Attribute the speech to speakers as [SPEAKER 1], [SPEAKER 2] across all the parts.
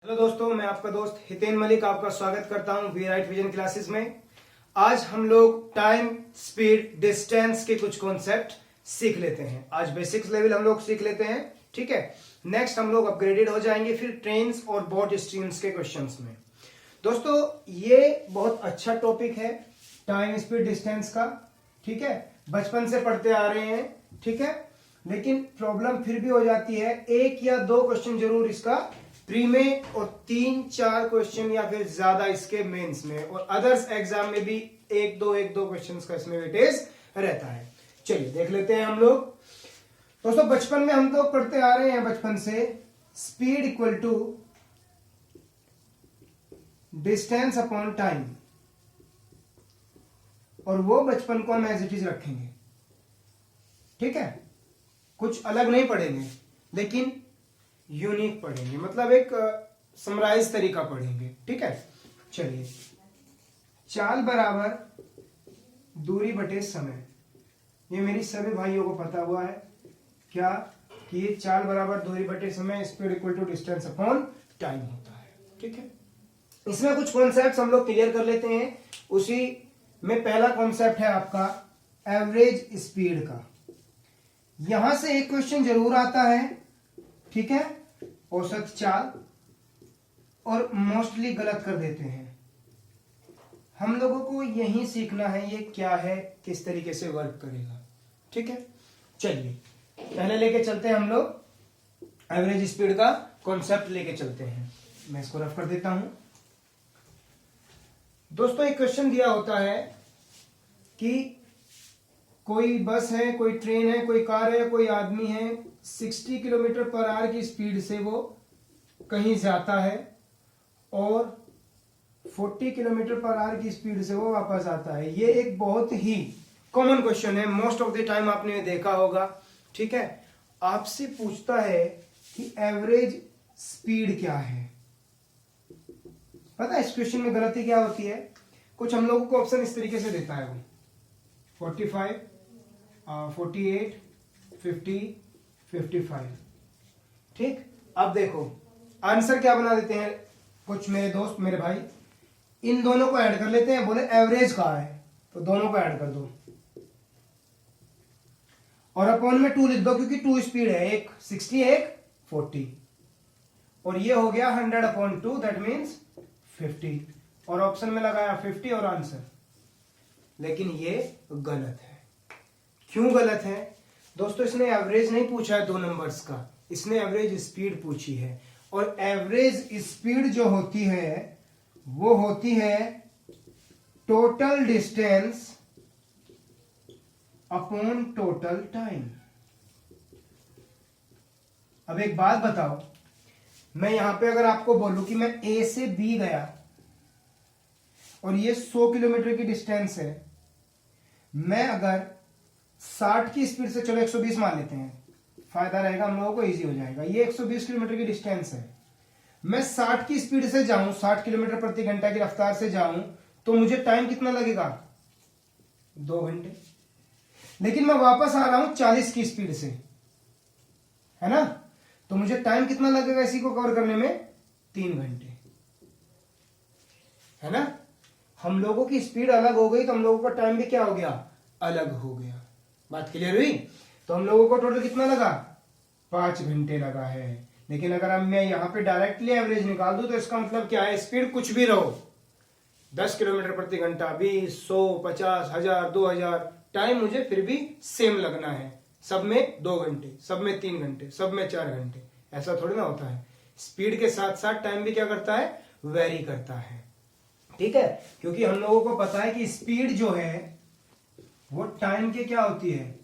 [SPEAKER 1] Hello दोस्तों, मैं आपका दोस्त हितेन मलिक आपका स्वागत करता हूं वी राइट विजन क्लासेस में। आज हम लोग टाइम, स्पीड, डिस्टेंस के कुछ कॉन्सेप्ट सीख लेते हैं। आज बेसिक्स लेवल हम लोग सीख लेते हैं, ठीक है। नेक्स्ट हम लोग अपग्रेडेड हो जाएंगे फिर ट्रेन्स और बोट स्ट्रीम्स के क्वेश्चंस में। दोस्तों ये बहुत अच्छा टॉपिक है टाइम, स्पीड, डिस्टेंस का, ठीक है। बचपन से पढ़ते आ रहे हैं, ठीक है। लेकिन प्रॉब्लम फिर भी हो जाती है, एक या दो क्वेश्चन जरूर इसका प्री में और 3-4 क्वेश्चन या फिर ज्यादा इसके मेंस में और अदर्स एग्जाम में भी एक दो क्वेश्चंस का इसमें वेटेज रहता है। चलिए देख लेते हैं हम लोग। दोस्तों बचपन में हम तो पढ़ते आ रहे हैं बचपन से, speed equal to distance upon time, और वो बचपन को हम एज इट इज रखेंगे, ठीक है। कुछ अलग नहीं पढ़ेंगे लेकिन यूनिक पढ़ेंगे, मतलब एक समराइज तरीका पढ़ेंगे, ठीक है। चलिए, चाल बराबर दूरी बटे समय, ये मेरी सभी भाइयों को पता हुआ है क्या कि ये चाल बराबर दूरी बटे समय, speed equal to distance upon time होता है, ठीक है। इसमें कुछ कॉन्सेप्ट हम लोग क्लियर कर लेते हैं। उसी में पहला कॉन्सेप्ट है आपका एवरेज स्पीड का। यहां से एक क्वेश्चन जरूर आता है, ठीक है, औसत चाल, और मोस्टली गलत कर देते हैं। हम लोगों को यही सीखना है ये क्या है, किस तरीके से वर्क करेगा, ठीक है। चलिए पहले लेके चलते हैं हम लोग एवरेज स्पीड का कॉन्सेप्ट लेके चलते हैं। मैं इसको रफ कर देता हूं। दोस्तों एक क्वेश्चन दिया होता है कि कोई बस है, कोई ट्रेन है, कोई कार है, कोई आदमी है, 60 किलोमीटर पर आवर की स्पीड से वो कहीं जाता है और 40 किलोमीटर पर आवर की स्पीड से वो वापस आता है। ये एक बहुत ही कॉमन क्वेश्चन है, मोस्ट ऑफ द टाइम आपने देखा होगा, ठीक है। आपसे पूछता है कि एवरेज स्पीड क्या है। पता है इस क्वेश्चन में गलती क्या होती है? कुछ हम लोगों को ऑप्शन इस तरीके से देता है, वो 45, 48, 50, 55, ठीक। अब देखो आंसर क्या बना देते हैं कुछ मेरे दोस्त, मेरे भाई, इन दोनों को ऐड कर लेते हैं। बोले एवरेज कहा है तो दोनों को ऐड कर दो और अपॉन में 2 लिख दो, क्योंकि 2 स्पीड है, एक 60 एक 40, और ये हो गया 100/2, दैट मीन्स 50, और ऑप्शन में लगाया 50 और आंसर। लेकिन ये गलत है। क्यों गलत है दोस्तों? इसने एवरेज नहीं पूछा है 2 नंबर्स का, इसने एवरेज स्पीड पूछी है, और एवरेज स्पीड जो होती है वो होती है total distance upon total time. अब एक बात बताओ, मैं यहां पे अगर आपको बोलूं कि मैं ए से बी गया और ये 100 किलोमीटर की डिस्टेंस है, मैं अगर 60 की स्पीड से, चलो 120 मान लेते हैं, फायदा रहेगा हम लोगों को, इजी हो जाएगा। ये 120 किलोमीटर की डिस्टेंस है, मैं 60 की स्पीड से जाऊं, 60 किलोमीटर प्रति घंटा की रफ्तार से जाऊं, तो मुझे टाइम कितना लगेगा? 2 घंटे। लेकिन मैं वापस आ रहा हूं 40 की स्पीड से, है ना, तो मुझे टाइम कितना लगेगा इसी को कवर करने में? 3 घंटे, है ना। हम लोगों की स्पीड अलग हो गई तो हम लोगों का टाइम भी क्या हो गया? अलग हो गया। बात क्लियर हुई? तो हम लोगों को टोटल कितना लगा? 5 घंटे लगा है। लेकिन अगर अब मैं यहां पे डायरेक्टली एवरेज निकाल दूं तो इसका मतलब क्या है? स्पीड कुछ भी रहो, 10 किलोमीटर प्रति घंटा, 20, 100, 50, 1000, 2000, टाइम मुझे फिर भी सेम लगना है। सब में 2 घंटे, सब में 3 घंटे, सब में 4 घंटे, ऐसा थोड़ी ना होता है। स्पीड के साथ साथ टाइम भी क्या करता है? वेरी करता है, ठीक है। क्योंकि हम लोगों को पता है कि स्पीड जो है वो टाइम के क्या होती है?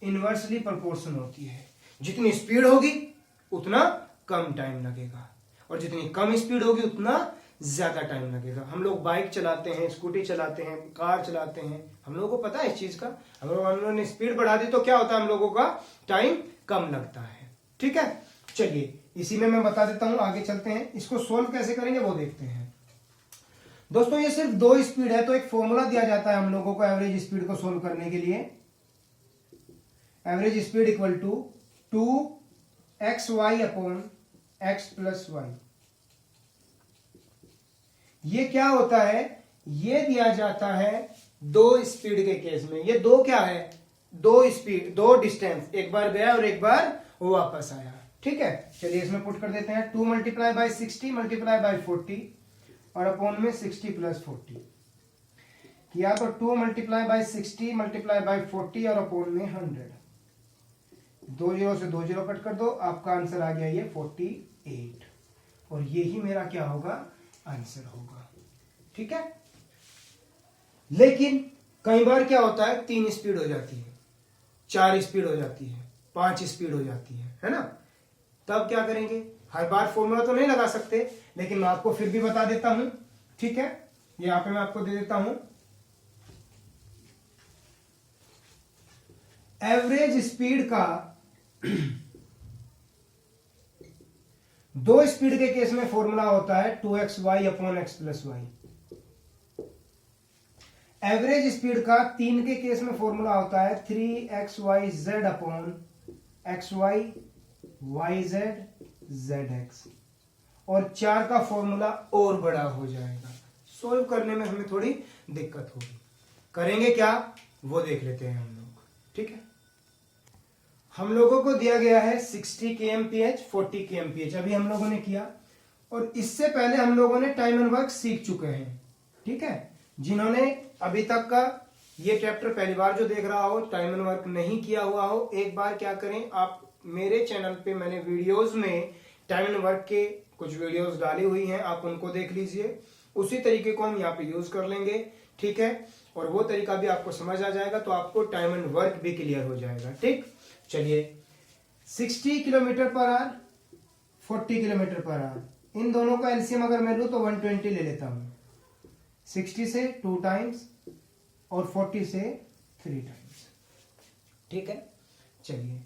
[SPEAKER 1] इनवर्सली प्रोपोर्शन होती है। जितनी स्पीड होगी उतना कम टाइम लगेगा, और जितनी कम स्पीड होगी उतना ज्यादा टाइम लगेगा। हम लोग बाइक चलाते हैं, स्कूटी चलाते हैं, कार चलाते हैं, हम लोगों को पता है इस चीज का। अगर हम लोगों ने स्पीड बढ़ा दी तो क्या होता है? हम लोगों का टाइम कम लगता है, ठीक है। चलिए इसी में मैं बता देता हूं, आगे चलते हैं। इसको सोल्व कैसे करेंगे वो देखते हैं। दोस्तों ये सिर्फ 2 स्पीड है, तो एक फॉर्मूला दिया जाता है हम लोगों को एवरेज स्पीड को सोल्व करने के लिए। Average speed equal to 2xy upon x plus Y. ये क्या होता है, ये दिया जाता है दो स्पीड के केस में। ये दो क्या है, दो स्पीड, दो डिस्टेंस, एक बार गया और एक बार वो वापस आया। ठीक है, चलिए इसमें पुट कर देते हैं 2 मल्टीप्लाई बाई 60 मल्टीप्लाई बाई 40 और अपॉन में 60 प्लस 40 किया तो 2 मल्टीप्लाई बाई 60 मल्टीप्लाई बाई 40 और अपॉन में 100। 2 जीरो से 2 जीरो कट कर दो, आपका आंसर आ गया ये 48 और यही मेरा क्या होगा, आंसर होगा। ठीक है, लेकिन कई बार क्या होता है 3 स्पीड हो जाती है, 4 स्पीड हो जाती है, 5 स्पीड हो जाती है ना। तब क्या करेंगे, हर बार फॉर्मूला तो नहीं लगा सकते, लेकिन मैं आपको फिर भी बता देता हूं। ठीक है, यहां पे मैं आपको दे देता हूं एवरेज स्पीड का। दो स्पीड के केस में फॉर्मूला होता है 2xy upon x plus Y. Average speed का 3 के केस में फॉर्मूला होता है 3xyz upon xy yz zx और 4 का फॉर्मूला और बड़ा हो जाएगा। सोल्व करने में हमें थोड़ी दिक्कत होगी, करेंगे क्या वो देख लेते हैं हम लोग। ठीक है, हम लोगों को दिया गया है 60 kmph 40 kmph, अभी हम लोगों ने किया, और इससे पहले हम लोगों ने टाइम एंड वर्क सीख चुके हैं। ठीक है, जिन्होंने अभी तक का ये चैप्टर पहली बार जो देख रहा हो, टाइम एंड वर्क नहीं किया हुआ हो, एक बार क्या करें, आप मेरे चैनल पे मैंने वीडियोस में टाइम एंड वर्क के कुछ वीडियोस डाली हुई हैं, आप उनको देख लीजिए। उसी तरीके को हम यहाँ पे यूज कर लेंगे। ठीक है, और वो तरीका भी आपको समझ आ जाएगा, तो आपको टाइम एंड वर्क भी क्लियर हो जाएगा। ठीक, चलिए 60 kilometre per hour 40 kilometre per hour, इन दोनों का एलसीएम अगर मैं लूं तो 120 ले लेता हूं। 60 से 2 टाइम्स और 40 से 3 टाइम्स। ठीक है, चलिए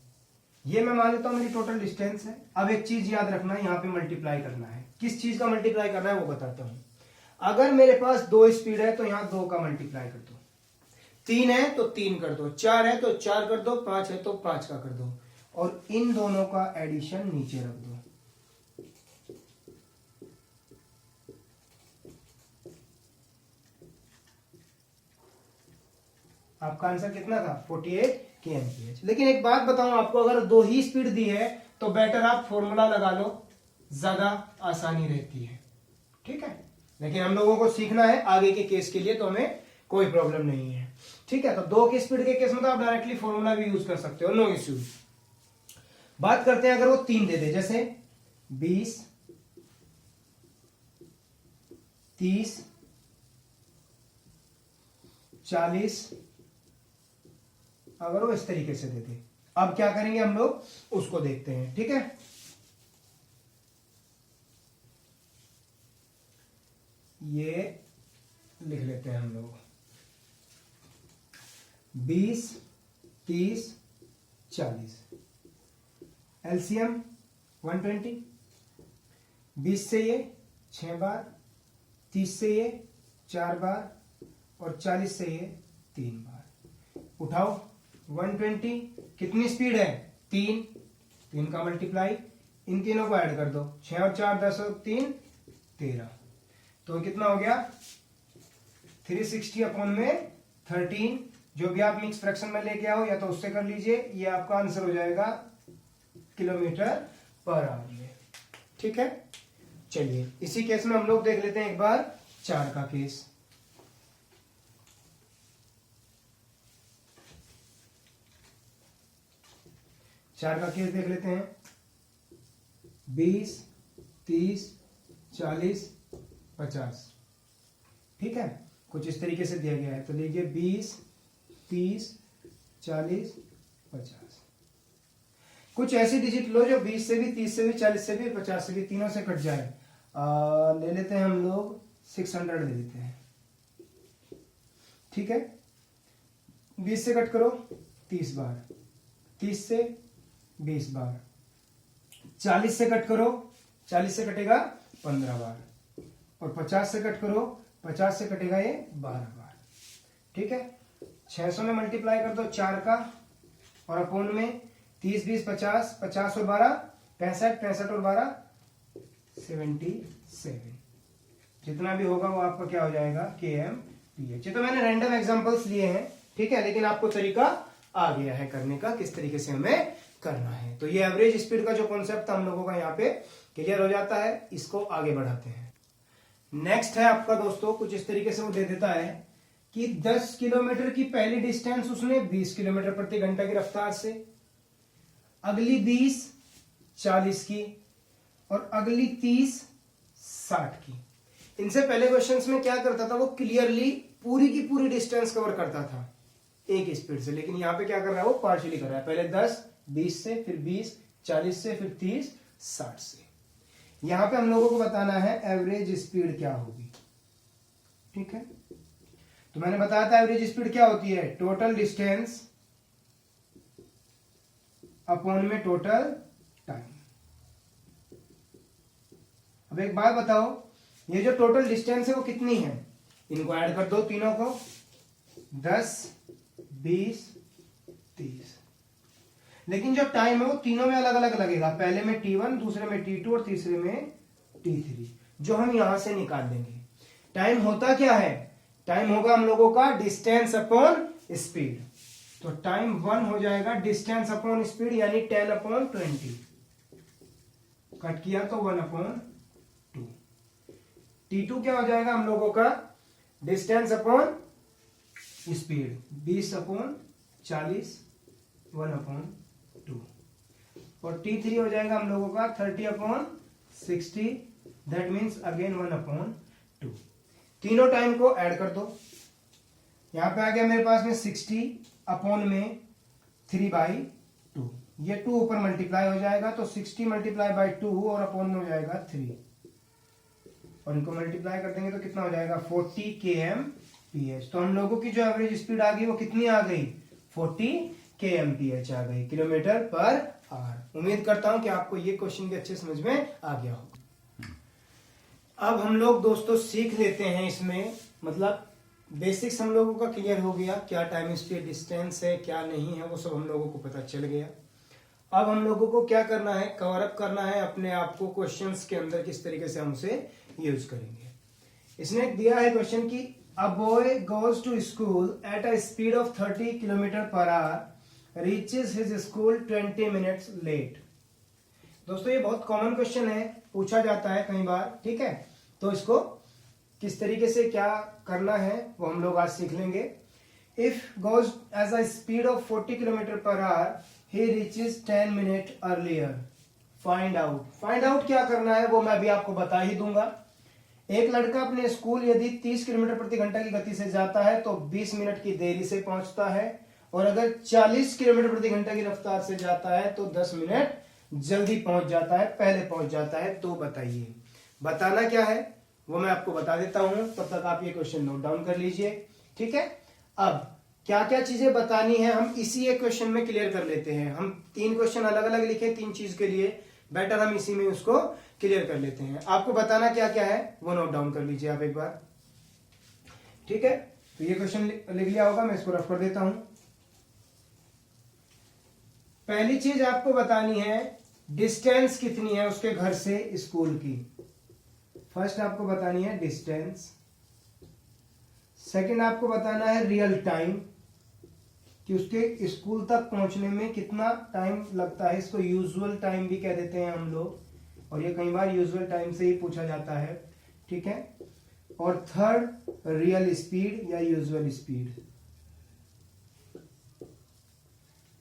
[SPEAKER 1] ये मैं मान लेता हूं मेरी टोटल डिस्टेंस है। अब एक चीज याद रखना है, यहां पे मल्टीप्लाई करना है। किस चीज का मल्टीप्लाई करना है वो बताता हूं। अगर मेरे पास 2 स्पीड है तो यहां 2 का मल्टीप्लाई कर दो, 3 है तो 3 कर दो, 4 है तो 4 कर दो, 5 है तो 5 का कर दो, और इन दोनों का एडिशन नीचे रख दो। आपका आंसर कितना था, 48 kmph। लेकिन एक बात बताऊं आपको, अगर 2 ही स्पीड दी है तो बेटर आप फॉर्मूला लगा लो, ज्यादा आसानी रहती है। ठीक है, लेकिन हम लोगों को सीखना है आगे के केस के लिए, तो हमें कोई प्रॉब्लम नहीं है। ठीक है, तो 2 की स्पीड के केस में तो आप डायरेक्टली फॉर्मूला भी यूज कर सकते हो, नो इश्यू। बात करते हैं अगर वो 3 दे दे, जैसे 20 30 40, अगर वो इस तरीके से दे दे, अब क्या करेंगे हम लोग उसको देखते हैं। ठीक है, ये लिख लेते हैं हम लोग 20 30 40, एलसीएम 120, 20 से ये 6 बार, 30 से ये 4 बार और 40 से ये 3 बार। उठाओ 120, कितनी स्पीड है, 3 का मल्टीप्लाई, इन तीनों को ऐड कर दो, 6 और 4 10 और 3 13, तो कितना हो गया 360 अपॉन में 13। जो भी आप मिक्स फ्रैक्शन में लेके आओ या तो उससे कर लीजिए, ये आपका आंसर हो जाएगा किलोमीटर पर आवर में। ठीक है, चलिए इसी केस में हम लोग देख लेते हैं एक बार 4 का केस। चार का केस देख लेते हैं, 20 30 40 50। ठीक है, कुछ इस तरीके से दिया गया है, तो देखिए 20 30 40 50। कुछ ऐसी डिजिट लो जो 20 से भी 30 से भी 40 से भी 50 से भी तीनों से कट जाए। ले लेते हैं हम लोग 600 ले लेते हैं। ठीक है, 20 से कट करो 30 बार, 30 से 20 बार, 40 से कट करो, 40 से कटेगा 15 बार, और 50 से कट करो, 50 से कटेगा ये 12 बार। ठीक है, 600 में मल्टीप्लाई कर दो 4 का, और अपोन में 30 20 50, 50 और 12 65, 65 और 12 77। जितना भी होगा वो आपका क्या हो जाएगा kmph। ये तो मैंने रैंडम एग्जांपल्स लिए हैं, ठीक है, लेकिन आपको तरीका आ गया है करने का, किस तरीके से हमें करना है। तो ये एवरेज स्पीड का जो कॉन्सेप्ट था हम लोगों का यहाँ पे क्लियर हो जाता है। इसको आगे बढ़ाते हैं। नेक्स्ट है आपका दोस्तों कुछ इस तरीके से वो दे देता है कि 10 किलोमीटर की पहली डिस्टेंस उसने 20 किलोमीटर प्रति घंटा की रफ्तार से, अगली 20 40 की, और अगली 30 60 की। इनसे पहले क्वेश्चंस में क्या करता था, वो क्लियरली पूरी की पूरी डिस्टेंस कवर करता था एक स्पीड से, लेकिन यहां पे क्या कर रहा है, वो पार्शियली कर रहा है। पहले 10 20 से, फिर 20 40 से, फिर 30 60 से। यहां पे हम लोगों को बताना है एवरेज स्पीड क्या होगी, ठीक है। तो मैंने बताया था एवरेज स्पीड क्या होती है, टोटल डिस्टेंस अपॉन में टोटल टाइम। अब एक बात बताओ, ये जो टोटल डिस्टेंस है वो कितनी है, इनको ऐड कर दो तीनों को, 10 20 30। लेकिन जो टाइम है वो तीनों में अलग अलग लगेगा, पहले में t1, दूसरे में t2 और तीसरे में t3, जो हम यहां से निकाल देंगे। टाइम होता क्या है, टाइम होगा हम लोगों का डिस्टेंस अपॉन स्पीड। तो टाइम 1 हो जाएगा डिस्टेंस अपॉन स्पीड, यानी 10/20। कट किया तो 1/2। t2 क्या हो जाएगा हम लोगों का, डिस्टेंस अपॉन स्पीड, 20/40 1/2। और t3 हो जाएगा हम लोगों का 30/60, दैट मीन्स अगेन 1/2। तीनों टाइम को ऐड कर दो। यहां पे आ गया मेरे पास में 60 अपॉन में 3/2। ये 2 ऊपर मल्टीप्लाई हो जाएगा, तो 60 मल्टीप्लाई बाई 2 और अपॉन में हो जाएगा 3, और इनको मल्टीप्लाई कर देंगे तो कितना हो जाएगा 40 kmph। तो हम लोगों की जो एवरेज स्पीड आ गई वो कितनी आ गई, 40 kmph आ गई, किलोमीटर पर आवर। उम्मीद करता हूं कि आपको ये क्वेश्चन भी अच्छे समझ में आ गया होगा। अब हम लोग दोस्तों सीख लेते हैं इसमें, मतलब बेसिक्स हम लोगों का क्लियर हो गया, क्या टाइम स्पीड डिस्टेंस है क्या नहीं है वो सब हम लोगों को पता चल गया। अब हम लोगों को क्या करना है, कवर अप करना है अपने आप को क्वेश्चंस के अंदर, किस तरीके से हम उसे यूज करेंगे। इसने दिया है क्वेश्चन की a boy goes to school at a speed of 30 kilometre per hour, reaches his school 20 minutes late. दोस्तों ये बहुत कॉमन क्वेश्चन है, पूछा जाता है कई बार, ठीक है। तो इसको किस तरीके से क्या करना है वो हम लोग आज सीख लेंगे। If goes as a speed of 40 kilometre per hour, he reaches 10 minute earlier, find out. Find out क्या करना है वो मैं अभी आपको बता ही दूंगा। एक लड़का अपने स्कूल यदि 30 किलोमीटर प्रति घंटा की गति से जाता है तो 20 मिनट की देरी से पहुंचता है, और अगर 40 किलोमीटर प्रति घंटा की रफ्तार से जाता है तो 10 मिनट जल्दी पहुंच जाता है, पहले पहुंच जाता है। तो बताइए, बताना क्या है वो मैं आपको बता देता हूं, तब तक आप ये क्वेश्चन नोट डाउन कर लीजिए, ठीक है। अब क्या क्या चीजें बतानी है हम इसी एक क्वेश्चन में क्लियर कर लेते हैं। हम 3 क्वेश्चन अलग अलग लिखे 3 चीज के लिए, बेटर हम इसी में उसको क्लियर कर लेते हैं। आपको बताना क्या क्या है वो नोट डाउन कर लीजिए आप एक बार, ठीक है। तो ये क्वेश्चन लिख लिया होगा, मैं इसको रफ कर देता हूं। पहली चीज आपको बतानी है डिस्टेंस कितनी है उसके घर से स्कूल की। फर्स्ट आपको बतानी है डिस्टेंस। सेकंड आपको बताना है रियल टाइम, कि उसके स्कूल तक पहुंचने में कितना टाइम लगता है। इसको यूजुअल टाइम भी कह देते हैं हम लोग, और ये कई बार यूजुअल टाइम से ही पूछा जाता है, ठीक है। और थर्ड रियल स्पीड या यूजुअल स्पीड,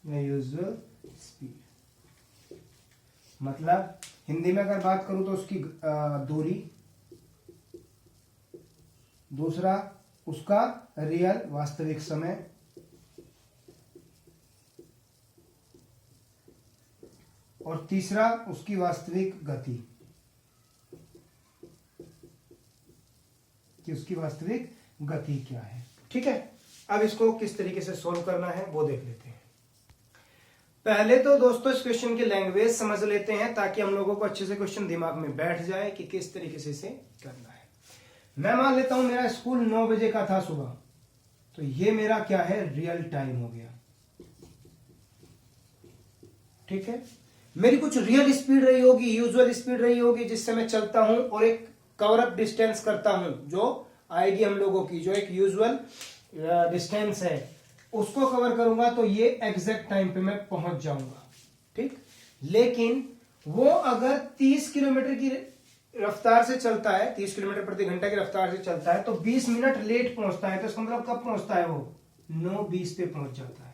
[SPEAKER 1] या यूजुअल स्पीड मतलब हिंदी में अगर बात करूं तो उसकी दूरी, दूसरा उसका रियल वास्तविक समय, और तीसरा उसकी वास्तविक गति, कि उसकी वास्तविक गति क्या है, ठीक है। अब इसको किस तरीके से सॉल्व करना है वो देख लेते हैं। पहले तो दोस्तों इस क्वेश्चन की लैंग्वेज समझ लेते हैं, ताकि हम लोगों को अच्छे से क्वेश्चन दिमाग में बैठ जाए कि किस तरीके से इसे करना है। मैं मान लेता हूं मेरा स्कूल 9 बजे का था सुबह, तो ये मेरा क्या है, रियल टाइम हो गया, ठीक है। मेरी कुछ रियल स्पीड रही होगी, यूजुअल स्पीड रही होगी जिससे मैं चलता हूं, और एक कवर अप डिस्टेंस करता हूं जो आएगी हम लोगों की, जो एक यूजुअल डिस्टेंस है उसको कवर करूंगा तो ये एग्जैक्ट टाइम पे मैं पहुंच जाऊंगा, ठीक। लेकिन वो अगर 30 किलोमीटर की रफ्तार से चलता है, 30 किलोमीटर प्रति घंटा की रफ्तार से चलता है तो 20 मिनट लेट पहुंचता है। तो इसका मतलब कब पहुंचता है वो 9:20 पे पहुंच जाता है।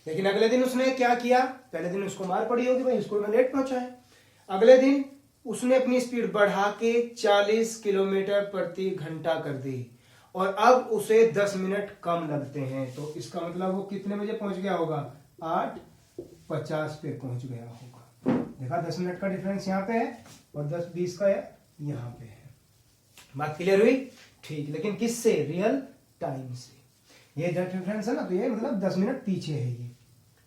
[SPEAKER 1] लेकिन अगले दिन उसने क्या किया, पहले दिन उसको मार पड़ी होगी, भाई स्कूल में लेट पहुंचा है। अगले दिन उसने अपनी स्पीड बढ़ा के 40 किलोमीटर प्रति घंटा कर दी और अब उसे 10 मिनट कम लगते हैं। तो इसका मतलब वो कितने बजे पहुंच गया होगा, 8:50 पे पहुंच गया होगा। देखा 10 मिनट का डिफरेंस यहाँ पे है और 10:20 का यहाँ पे है। बात क्लियर हुई, ठीक। लेकिन किससे, रियल टाइम से। ये डिफरेंस है ना, तो ये मतलब 10 मिनट पीछे है ये,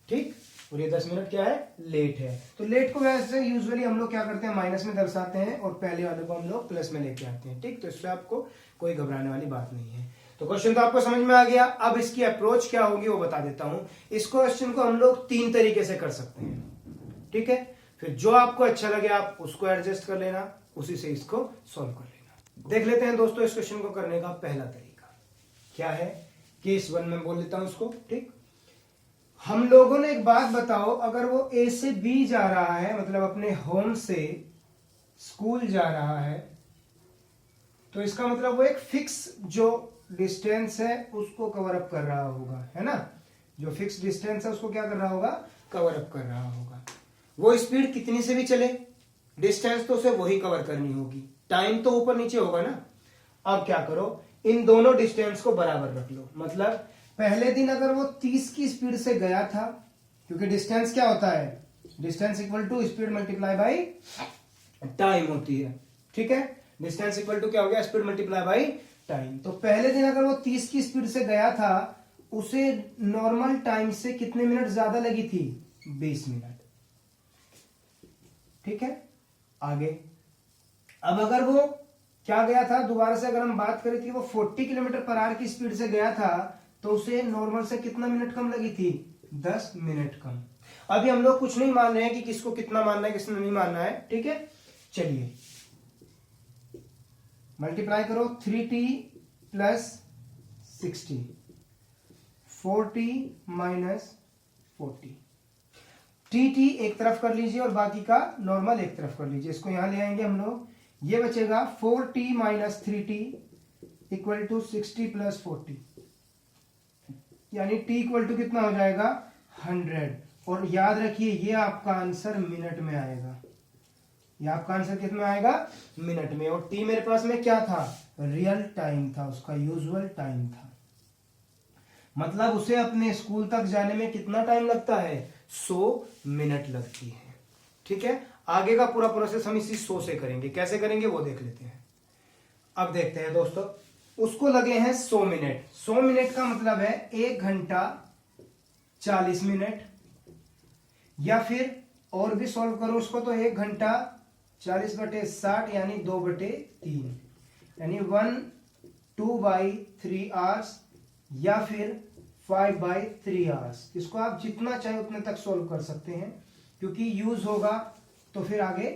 [SPEAKER 1] ठीक। और ये 10 मिनट क्या है, लेट है। तो लेट को वैसे यूजुअली हम लोग क्या करते हैं, माइनस में दर्शाते हैं और पहले वाले को हम लोग प्लस में लेके आते हैं, ठीक। तो इससे आपको कोई घबराने वाली बात नहीं है। तो क्वेश्चन तो आपको समझ में आ गया। अब इसकी अप्रोच क्या होगी वो बता देता हूं। इस क्वेश्चन को हम लोग 3 तरीके से कर सकते हैं, ठीक है। फिर जो आपको अच्छा लगे आप उसको एडजस्ट कर लेना, उसी से इसको सॉल्व कर लेना। देख लेते हैं दोस्तों इस क्वेश्चन को करने का पहला तरीका क्या है। केस 1 में बोल देता हूं उसको, ठीक। हम लोगों ने एक बात बताओ, अगर वो ए से बी जा रहा है, मतलब अपने होम से स्कूल जा रहा है, तो इसका मतलब वो एक फिक्स जो डिस्टेंस है उसको कवर अप कर रहा होगा, है ना। जो फिक्स डिस्टेंस है उसको क्या कर रहा होगा, कवर अप कर रहा होगा। वो स्पीड कितनी से भी चले, डिस्टेंस तो उसे वही कवर करनी होगी, टाइम तो ऊपर नीचे होगा ना। अब क्या करो, इन दोनों डिस्टेंस को बराबर रख लो। मतलब पहले दिन अगर वो 30 की स्पीड से गया था, क्योंकि डिस्टेंस क्या होता है, distance equal to speed multiply by time होती है, ठीक है। डिस्टेंस इक्वल टू क्या हो गया, स्पीड मल्टीप्लाई बाई टाइम। तो पहले दिन अगर वो 30 की स्पीड से गया था, उसे नॉर्मल टाइम से कितने मिनट ज्यादा लगी थी, 20 मिनट, ठीक है। आगे अब अगर वो क्या गया था, दोबारा से अगर हम बात करें थी, वो 40 किलोमीटर पर आवर की स्पीड से गया था तो उसे नॉर्मल से कितना मिनट कम लगी थी, 10 मिनट कम। अभी हम लोग कुछ नहीं मान रहे हैं कि किसको कितना मानना है किसने नहीं मानना है, ठीक है। चलिए मल्टीप्लाई करो, 3t plus 60, 4t minus 40। T एक तरफ कर लीजिए और बाकी का नॉर्मल एक तरफ कर लीजिए। इसको यहां ले आएंगे हम लोग, ये बचेगा 4t minus 3t equal to 60 plus 40, यानी t इक्वल टू कितना हो जाएगा, 100। और याद रखिए ये आपका आंसर मिनट में आएगा, ये आपका आंसर कितना आएगा, मिनट में। और t मेरे पास में क्या था, रियल टाइम था, उसका यूजुअल टाइम था। मतलब उसे अपने स्कूल तक जाने में कितना टाइम लगता है, 100 मिनट लगती है, ठीक है। आगे का पूरा प्रोसेस हम इसी 100 से करेंगे, कैसे करेंगे वो देख लेते हैं। अब देखते हैं दोस्तों, उसको लगे हैं 100 मिनट। 100 मिनट का मतलब है 1 घंटा 40 मिनट, या फिर और भी सॉल्व करो उसको तो 1 घंटा 40/60 यानी 2/3, यानी 2/3 आवर्स, या फिर 5/3 आवर्स। इसको आप जितना चाहे उतने तक सॉल्व कर सकते हैं, क्योंकि यूज होगा तो फिर आगे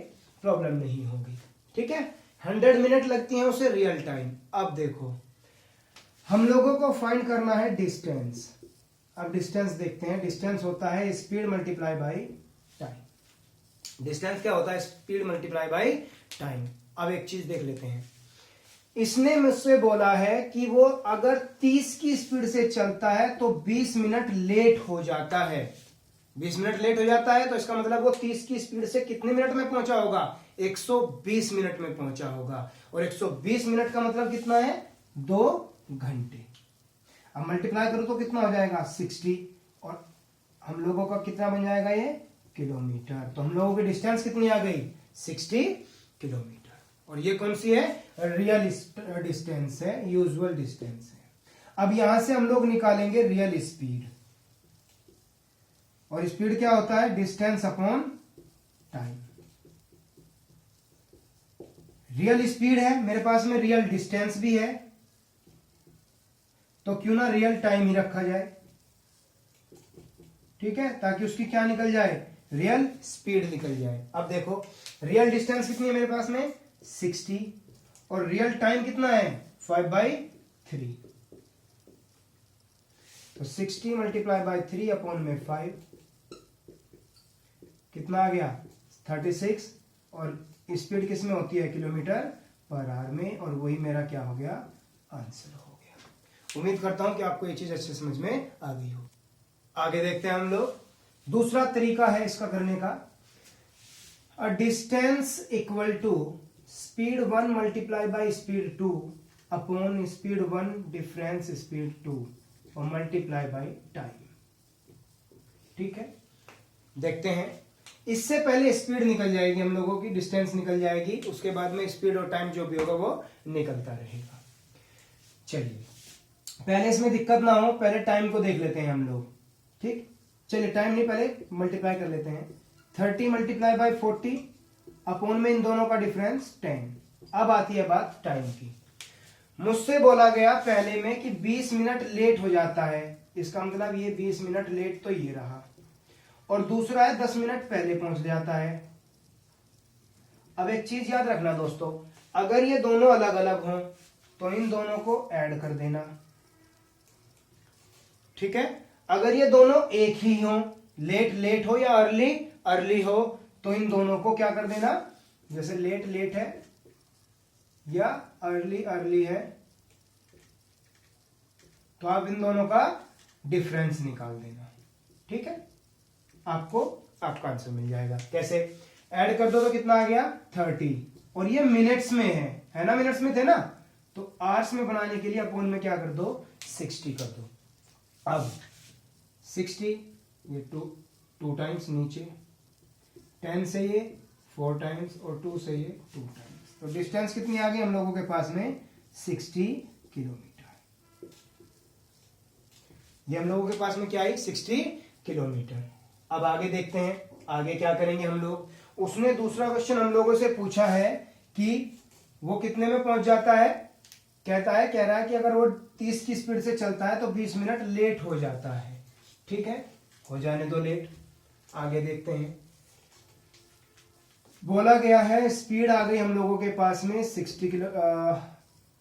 [SPEAKER 1] प्रॉब्लम नहीं होगी, ठीक है। 100 मिनट लगती है उसे रियल टाइम। अब देखो हम लोगों को फाइंड करना है डिस्टेंस। अब डिस्टेंस देखते हैं, डिस्टेंस होता है speed multiply by time. Distance क्या होता है, स्पीड मल्टीप्लाई बाई टाइम। अब एक चीज देख लेते हैं, इसने मुझसे बोला है कि वो अगर 30 की स्पीड से चलता है तो 20 मिनट लेट हो जाता है। 20 मिनट लेट हो जाता है तो इसका मतलब वो 30 की स्पीड से कितने मिनट में पहुंचा होगा, 120 मिनट में पहुंचा होगा। और 120 मिनट का मतलब कितना है, 2 घंटे। अब मल्टीप्लाई करो तो कितना हो जाएगा, 60, और हम लोगों का कितना बन जाएगा ये, किलोमीटर। तो हम लोगों की डिस्टेंस कितनी आ गई, 60 किलोमीटर। और ये कौन सी है, रियल डिस्टेंस है, यूजुअल डिस्टेंस है। अब यहां से हम लोग निकालेंगे रियल स्पीड, और स्पीड क्या होता है, distance upon time. Real speed है मेरे पास में, रियल डिस्टेंस भी है, तो क्यों ना रियल टाइम ही रखा जाए, ठीक है, ताकि उसकी क्या निकल जाए, रियल स्पीड निकल जाए। अब देखो रियल डिस्टेंस कितनी है मेरे पास में, 60 और रियल टाइम कितना है 5/3। तो 60 मल्टीप्लाई बाई 3 अपॉन में 5 कितना आ गया 36 और स्पीड किस में होती है किलोमीटर पर आवर में और वही मेरा क्या हो गया आंसर हो गया। उम्मीद करता हूं कि आपको ये चीज अच्छे समझ में आ गई हो। आगे देखते हैं हम लोग। दूसरा तरीका है इसका करने का। A distance equal to speed 1 multiply by speed 2 upon speed 1 difference speed 2 और मल्टीप्लाई बाई टाइम। ठीक है, देखते हैं। इससे पहले स्पीड निकल जाएगी हम लोगों की, डिस्टेंस निकल जाएगी, उसके बाद में स्पीड और टाइम जो भी होगा वो निकलता रहेगा। चलिए, पहले इसमें दिक्कत ना हो, पहले टाइम को देख लेते हैं हम लोग। ठीक, चलिए टाइम नहीं, पहले मल्टीप्लाई कर लेते हैं। 30 मल्टीप्लाई बाई 40 अपॉन में इन दोनों का डिफरेंस 10। अब आती है बात टाइम की। मुझसे बोला गया पहले में कि 20 मिनट लेट हो जाता है, इसका मतलब ये 20 मिनट लेट तो ये रहा, और दूसरा है 10 मिनट पहले पहुंच जाता है। अब एक चीज याद रखना दोस्तों, अगर ये दोनों अलग अलग हों तो इन दोनों को ऐड कर देना। ठीक है, अगर ये दोनों एक ही हों, लेट लेट हो या अर्ली अर्ली हो, तो इन दोनों को क्या कर देना, जैसे लेट लेट है या अर्ली अर्ली है, तो आप इन दोनों का डिफरेंस निकाल देना। ठीक है, आपको आपका आंसर मिल जाएगा। कैसे ऐड कर दो तो कितना आ गया 30, और ये मिनट्स में है ना, मिनट्स में थे ना, तो आवर्स में बनाने के लिए अपोन में क्या कर दो 60 कर दो। अब 60 ये टू टाइम्स नीचे, 10 से ये 4 टाइम्स और 2 से ये 2 टाइम्स, तो डिस्टेंस कितनी आ गई हम लोगों के पास में 60 किलोमीटर। ये हम लोगों के पास में क्या आई 60 किलोमीटर। अब आगे देखते हैं, आगे क्या करेंगे हम लोग। उसने दूसरा क्वेश्चन हम लोगों से पूछा है कि वो कितने में पहुंच जाता है, कह रहा है कि अगर वो 30 की स्पीड से चलता है तो 20 मिनट लेट हो जाता है। ठीक है, हो जाने दो लेट। आगे देखते हैं, बोला गया है स्पीड आ गई हम लोगों के पास में 60 किलो,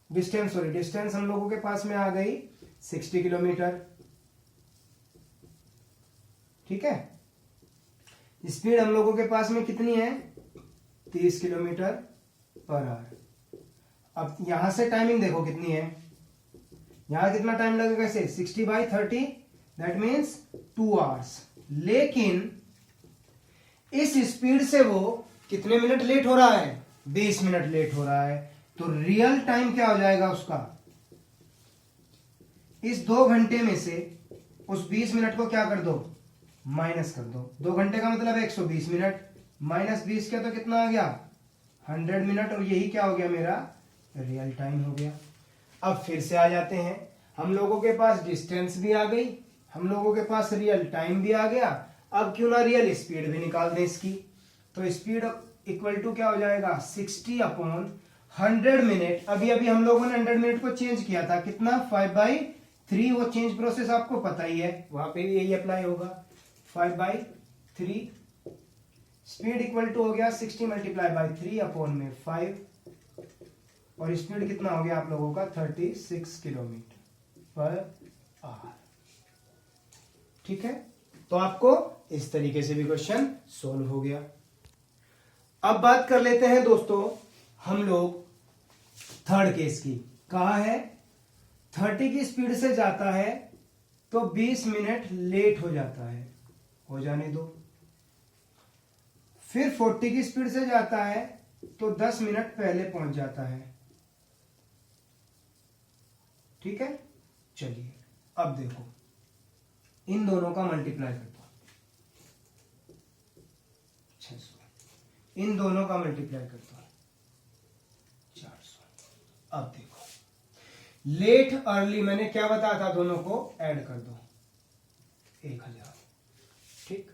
[SPEAKER 1] डिस्टेंस हम लोगों के पास में आ गई 60 किलोमीटर। ठीक है, स्पीड हम लोगों के पास में कितनी है 30 किलोमीटर पर आवर। अब यहां से टाइमिंग देखो कितनी है, यहां कितना टाइम लगेगा इसे 60/30, दैट मीन्स 2 आवर्स। लेकिन इस स्पीड से वो कितने मिनट लेट हो रहा है 20 मिनट लेट हो रहा है, तो रियल टाइम क्या हो जाएगा उसका, इस 2 घंटे में से उस 20 मिनट को क्या कर दो माइनस कर दो। 2 घंटे का मतलब है 120 मिनट, माइनस 20 क्या तो कितना आ गया 100 मिनट, और यही क्या हो गया मेरा रियल टाइम हो गया। अब फिर से आ जाते हैं, हम लोगों के पास डिस्टेंस भी आ गई, हम लोगों के पास रियल टाइम भी आ गया। अब क्यों ना रियल स्पीड भी निकाल दें इसकी, तो स्पीड इक्वल टू क्या हो जाएगा 60/100 मिनट। अभी अभी हम लोगों ने 100 मिनट को चेंज किया था, कितना 5/3, वो चेंज प्रोसेस आपको पता ही है, वहां पे भी यही अप्लाई होगा 5/3। स्पीड इक्वल टू हो गया 60 मल्टीप्लाई बाई 3 अपॉन में 5, और स्पीड कितना हो गया आप लोगों का 36 किलोमीटर पर आवर। ठीक है, तो आपको इस तरीके से भी क्वेश्चन सोल्व हो गया। अब बात कर लेते हैं दोस्तों हम लोग थर्ड केस की। कहा है 30 की स्पीड से जाता है तो 20 मिनट लेट हो जाता है, हो जाने दो। फिर 40 की स्पीड से जाता है तो 10 मिनट पहले पहुंच जाता है। ठीक है, चलिए अब देखो इन दोनों का मल्टीप्लाई करता हूं, 600, इन दोनों का मल्टीप्लाई करता हूं 400। अब देखो लेट अर्ली मैंने क्या बताया था, दोनों को ऐड कर दो 1000। ठीक,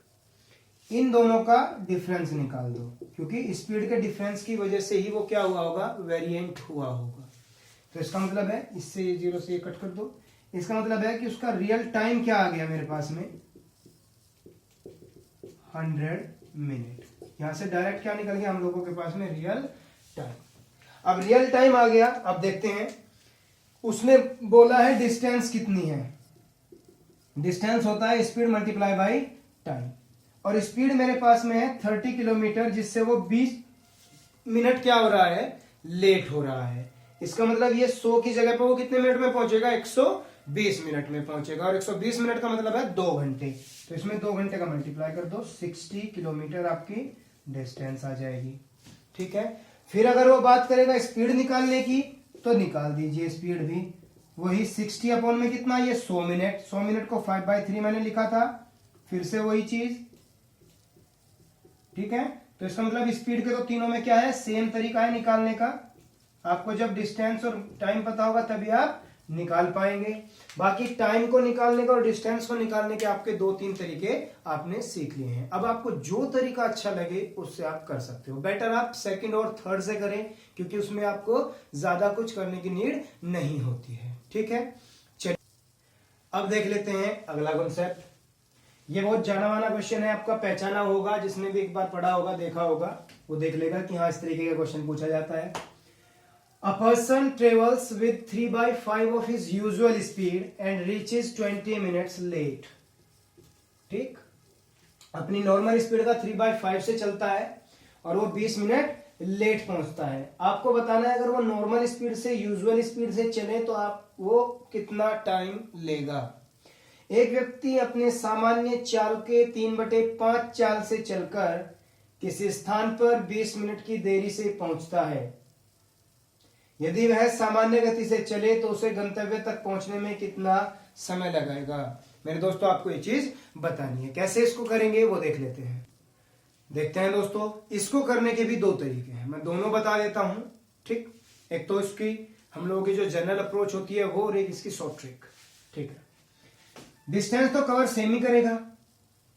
[SPEAKER 1] इन दोनों का डिफरेंस निकाल दो, क्योंकि स्पीड के डिफरेंस की वजह से ही वो क्या हुआ होगा वेरिएंट हुआ होगा। तो इसका मतलब है इससे ये 0 से ये कट कर दो, इसका मतलब है कि उसका रियल टाइम क्या आ गया मेरे पास में 100 मिनट। यहां से डायरेक्ट क्या निकल गया हम लोगों के पास में रियल टाइम। अब रियल टाइम आ गया। अब देखते हैं, उसने बोला है डिस्टेंस कितनी है। डिस्टेंस होता है स्पीड मल्टीप्लाई बाई टाइम, और स्पीड मेरे पास में है 30 किलोमीटर, जिससे वो 20 मिनट क्या हो रहा है, लेट हो रहा है। इसका मतलब ये 100 की जगह पे वो कितने मिनट में पहुंचेगा, 120 मिनट में पहुंचेगा, और 120 मिनट का मतलब है 2 घंटे। तो इसमें 2 घंटे का मल्टीप्लाई कर दो, 60 किलोमीटर आपकी डिस्टेंस आ जाएगी। ठीक है, फिर अगर वो बात करेगा स्पीड निकालने की, तो निकाल दीजिए स्पीड भी। वही 60 अपॉन में कितना, ये 100 मिनट। 100 मिनट को 5/3 मैंने लिखा था, फिर से वही चीज। ठीक है, तो इसका मतलब स्पीड के तो तीनों में क्या है, सेम तरीका है निकालने का। आपको जब डिस्टेंस और टाइम पता होगा तभी आप निकाल पाएंगे। बाकी टाइम को निकालने का और डिस्टेंस को निकालने के आपके 2-3 तरीके आपने सीख लिए हैं। अब आपको जो तरीका अच्छा लगे उससे आप कर सकते हो। बेटर आप सेकंड और थर्ड से करें, क्योंकि उसमें आपको ज्यादा कुछ करने की नीड नहीं होती है। ठीक है, चलिए अब देख लेते हैं अगला कॉन्सेप्ट। ये बहुत जाना माना क्वेश्चन है, आपका पहचाना होगा, जिसने भी एक बार पढ़ा होगा, देखा होगा, वो देख लेगा कि हाँ इस तरीके का क्वेश्चन पूछा जाता है। A person travels with 3/5 of his usual speed and reaches 20 minutes late. ठीक, अपनी नॉर्मल स्पीड का 3/5 से चलता है और वो 20 मिनट लेट पहुंचता है। आपको बताना है अगर वो नॉर्मल स्पीड से यूजुअल स्पीड से चले तो आप वो कितना टाइम लेगा। एक व्यक्ति अपने सामान्य चाल के 3/5 चाल से चलकर किसी स्थान पर 20 मिनट की देरी से पहुंचता है। यदि वह सामान्य गति से चले तो उसे गंतव्य तक पहुंचने में कितना समय लगेगा। मेरे दोस्तों आपको ये चीज बतानी है, कैसे इसको करेंगे वो देख लेते हैं। देखते हैं दोस्तों, इसको करने के भी 2 तरीके हैं, मैं दोनों बता देता हूं। ठीक, एक तो इसकी हम लोगों की जो जनरल अप्रोच होती है वो, और एक इसकी शॉर्ट ट्रिक। ठीक है, डिस्टेंस तो कवर सेम ही करेगा।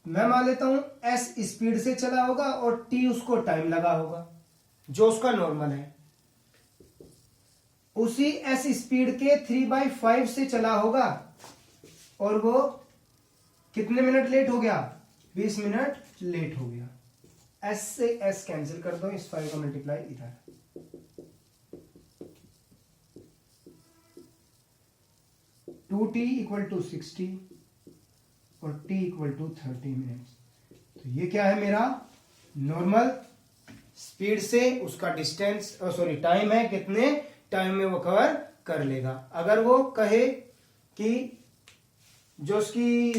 [SPEAKER 1] मैं मान लेता हूं एस स्पीड से चला होगा और टी उसको टाइम लगा होगा जो उसका नॉर्मल है। उसी एस स्पीड के 3/5 से चला होगा और वो कितने मिनट लेट हो गया, 20 मिनट लेट हो गया। एस से एस कैंसिल कर दो, इस 5 का मल्टीप्लाई इधर। टू टी इक्वल टू 60 और टी इक्वल टू 30 मिनट। तो ये क्या है, मेरा नॉर्मल स्पीड से उसका डिस्टेंस सॉरी टाइम है, कितने टाइम में वो कवर कर लेगा। अगर वो कहे कि जो उसकी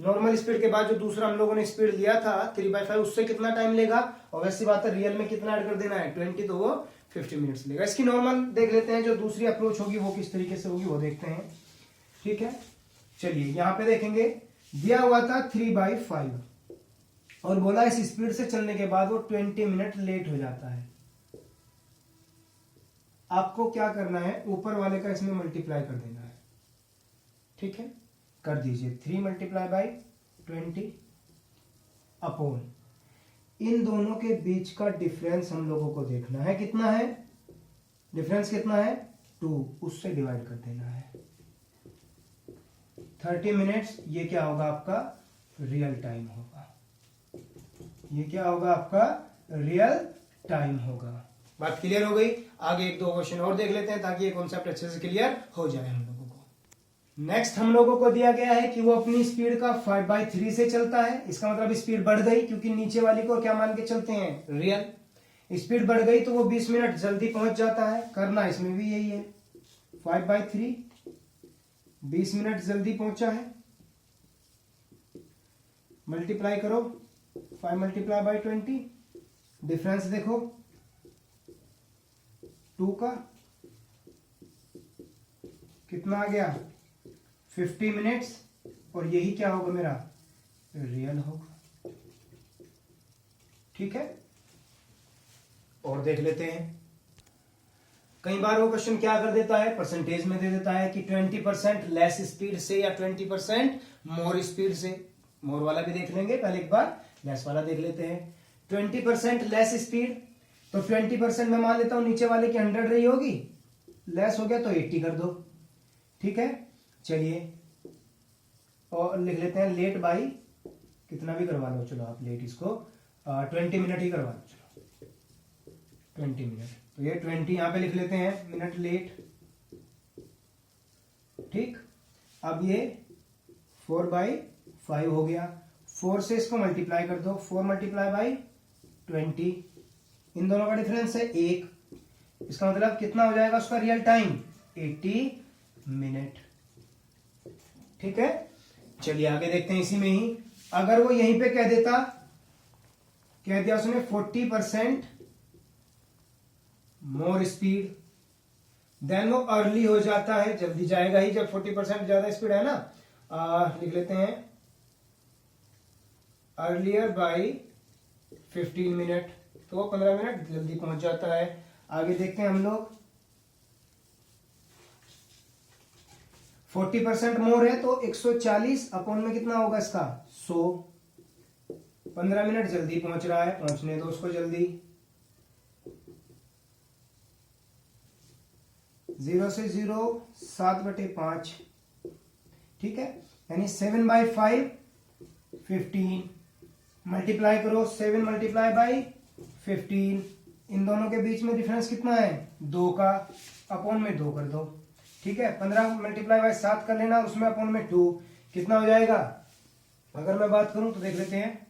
[SPEAKER 1] नॉर्मल स्पीड के बाद जो दूसरा हम लोगों ने स्पीड लिया था 3/5, उससे कितना टाइम लेगा, और वैसी बात है रियल में कितना ऐड कर देना है 20, तो वो 50 मिनट्स लेगा। इसकी नॉर्मल देख लेते हैं, जो दूसरी अप्रोच होगी वो किस तरीके से होगी वो देखते हैं। ठीक है, चलिए यहां पे देखेंगे, दिया हुआ था 3/5 और बोला इस स्पीड से चलने के बाद वो 20 मिनट लेट हो जाता है। आपको क्या करना है, ऊपर वाले का इसमें मल्टीप्लाई कर देना है। ठीक है, कर दीजिए 3 × 20 अपॉन इन दोनों के बीच का डिफरेंस हम लोगों को देखना है, कितना है डिफरेंस, कितना है 2, उससे डिवाइड कर देना है। 30 मिनट्स ये क्या होगा आपका रियल टाइम होगा, ये क्या होगा आपका रियल टाइम होगा। बात क्लियर हो गई। आगे 1-2 क्वेश्चन और देख लेते हैं ताकि ये कॉन्सेप्ट अच्छे से क्लियर हो जाए हम लोगों को। नेक्स्ट हम लोगों को दिया गया है कि वो अपनी स्पीड का 5/3 से चलता है। इसका मतलब स्पीड बढ़ गई, क्योंकि नीचे वाली को क्या मान के चलते हैं, रियल। स्पीड बढ़ गई तो वो 20 मिनट जल्दी पहुंच जाता है। करना इसमें भी यही है, 5/3 20 मिनट जल्दी पहुंचा है, मल्टीप्लाई करो 5 × 20, डिफरेंस देखो 2 का कितना आ गया 50 मिनट्स, और यही क्या होगा मेरा रियल होगा। ठीक है, और देख लेते हैं। कई बार वो क्वेश्चन क्या कर देता है, परसेंटेज में दे देता है कि 20% लेस स्पीड से या 20% मोर स्पीड से। मोर वाला भी देख लेंगे, पहले एक बार लेस वाला देख लेते हैं। 20% लेस स्पीड, तो 20% में मान लेता हूं नीचे वाले की 100 रही होगी, लेस हो गया तो 80 कर दो। ठीक है, चलिए और लिख लेते हैं लेट बाई, कितना भी करवा लो, चलो आप लेट इसको 20 मिनट ही करवा लो। चलो 20 मिनट, तो ये 20 यहां पे लिख लेते हैं मिनट लेट। ठीक, अब ये 4/5 हो गया। 4 से इसको मल्टीप्लाई कर दो, 4 मल्टीप्लाई बाई 20, इन दोनों का डिफरेंस है 1, इसका मतलब कितना हो जाएगा उसका रियल टाइम 80 मिनट। ठीक है, चलिए आगे देखते हैं। इसी में ही अगर वो यहीं पे कह देता, कह दिया उसने 40% मोर स्पीड, देन वो अर्ली हो जाता है, जल्दी जाएगा ही जब 40% ज्यादा स्पीड है ना। लिख लेते हैं अर्लियर बाई 15 मिनट, तो 15 मिनट जल्दी पहुंच जाता है। आगे देखते हैं हम लोग, 40% मोर है तो 140 अपॉन में कितना होगा इसका 100, 15 मिनट जल्दी पहुंच रहा है, पहुंचने दो उसको जल्दी। 0 से 0 7/5, ठीक है, यानी 7/5 15, मल्टीप्लाई करो 7 मल्टीप्लाई बाई 15, इन दोनों के बीच में डिफरेंस कितना है 2 का, अपॉन में 2 कर दो। ठीक है, 15 मल्टीप्लाई बाई 7 कर लेना, उसमें अपॉन में 2, कितना हो जाएगा। अगर मैं बात करूं तो देख लेते हैं,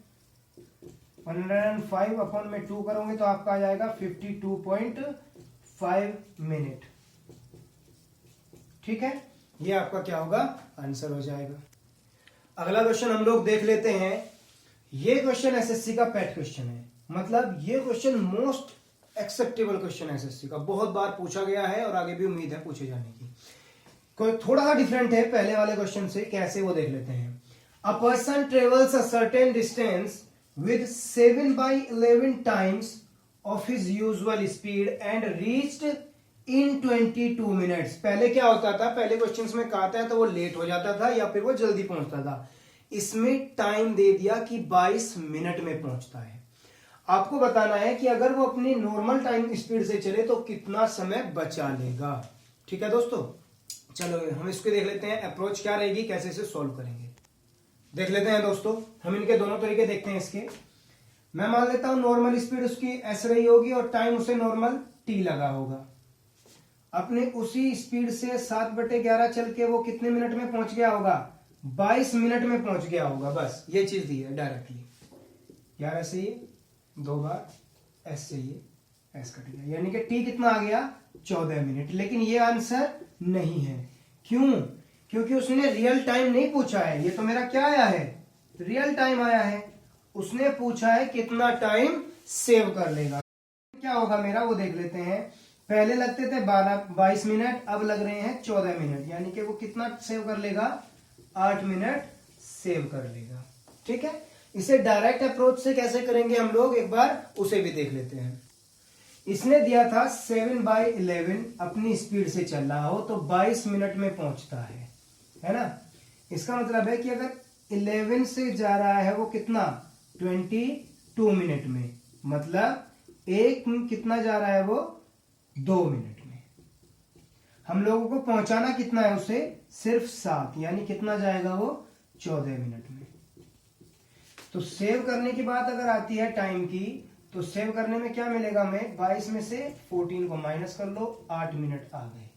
[SPEAKER 1] 105 अपॉन में 2 करोगे तो आपका आ जाएगा 52.5 मिनट। ठीक है, ये आपका क्या होगा आंसर हो जाएगा। अगला क्वेश्चन हम लोग देख लेते हैं। ये क्वेश्चन एसएससी का पेट क्वेश्चन है, मतलब ये क्वेश्चन मोस्ट एक्सेप्टेबल क्वेश्चन है एसएससी का, बहुत बार पूछा गया है और आगे भी उम्मीद है पूछे जाने की। कोई थोड़ा सा डिफरेंट है पहले वाले क्वेश्चन से, कैसे वो देख लेते हैं। A person travels a certain distance with 7/11 times of his usual speed and reached in 22 minutes. पहले क्या होता था, पहले क्वेश्चंस में कहा था तो वो लेट हो जाता था या फिर वो जल्दी पहुंचता था। इसमें टाइम दे दिया कि 22 मिनट में पहुंचता है। आपको बताना है कि अगर वो अपनी नॉर्मल टाइम स्पीड से चले तो कितना समय बचा लेगा। ठीक है दोस्तों, चलो हम इसको देख लेते हैं, अप्रोच क्या रहेगी, कैसे इसे सॉल्व करेंगे देख लेते हैं दोस्तों। हम इनके दोनों तरीके देखते हैं इसके। मैं मान लेता हूं नॉर्मल स्पीड उसकी एस रही होगी और टाइम उसे नॉर्मल टी लगा होगा। अपने उसी स्पीड से 7/11 चल के वो कितने मिनट में पहुंच गया होगा, 22 मिनट में पहुंच गया होगा। बस ये चीज दी है डायरेक्टली। 11 से ये 2 बार, एस से ये एस कट गया, यानी कि टी कितना आ गया 14 मिनट। लेकिन ये आंसर नहीं है, क्यों, क्योंकि उसने रियल टाइम नहीं पूछा है। ये तो मेरा क्या आया है, रियल टाइम आया है। उसने पूछा है कितना टाइम सेव कर लेगा। क्या होगा मेरा वो देख लेते हैं। पहले लगते थे 22 मिनट, अब लग रहे हैं 14 मिनट, यानी कि वो कितना सेव कर लेगा 8 मिनट सेव कर लेगा। ठीक है, इसे डायरेक्ट अप्रोच से कैसे करेंगे हम लोग, एक बार उसे भी देख लेते हैं। इसने दिया था 7/11 अपनी स्पीड से चल रहा हो तो 22 मिनट में पहुंचता है ना। इसका मतलब है कि अगर 11 से जा रहा है वो कितना 22 मिनट में, मतलब एक कितना जा रहा है वो 2 मिनट में। हम लोगों को पहुंचाना कितना है उसे, सिर्फ 7, यानी कितना जाएगा वो 14 मिनट में। तो सेव करने की बात अगर आती है टाइम की, तो सेव करने में क्या मिलेगा हमें, 22 में से 14 को माइनस कर लो, 8 मिनट आ गए।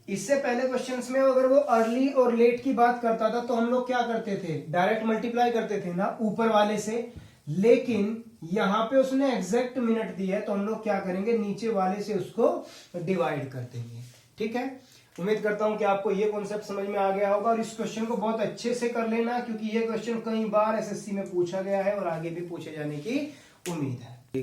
[SPEAKER 1] इससे पहले क्वेश्चंस में अगर वो अर्ली और लेट की बात करता था तो हम लोग क्या करते थे, डायरेक्ट मल्टीप्लाई करते थे ना ऊपर वाले से। लेकिन यहां पे उसने एग्जैक्ट मिनट दी है तो हम लोग क्या करेंगे, नीचे वाले से उसको डिवाइड कर देंगे। ठीक है, उम्मीद करता हूं कि आपको ये कॉन्सेप्ट समझ में आ गया होगा और इस क्वेश्चन को बहुत अच्छे से कर लेना, क्योंकि ये क्वेश्चन कई बार एसएससी में पूछा गया है और आगे भी पूछे जाने की उम्मीद है।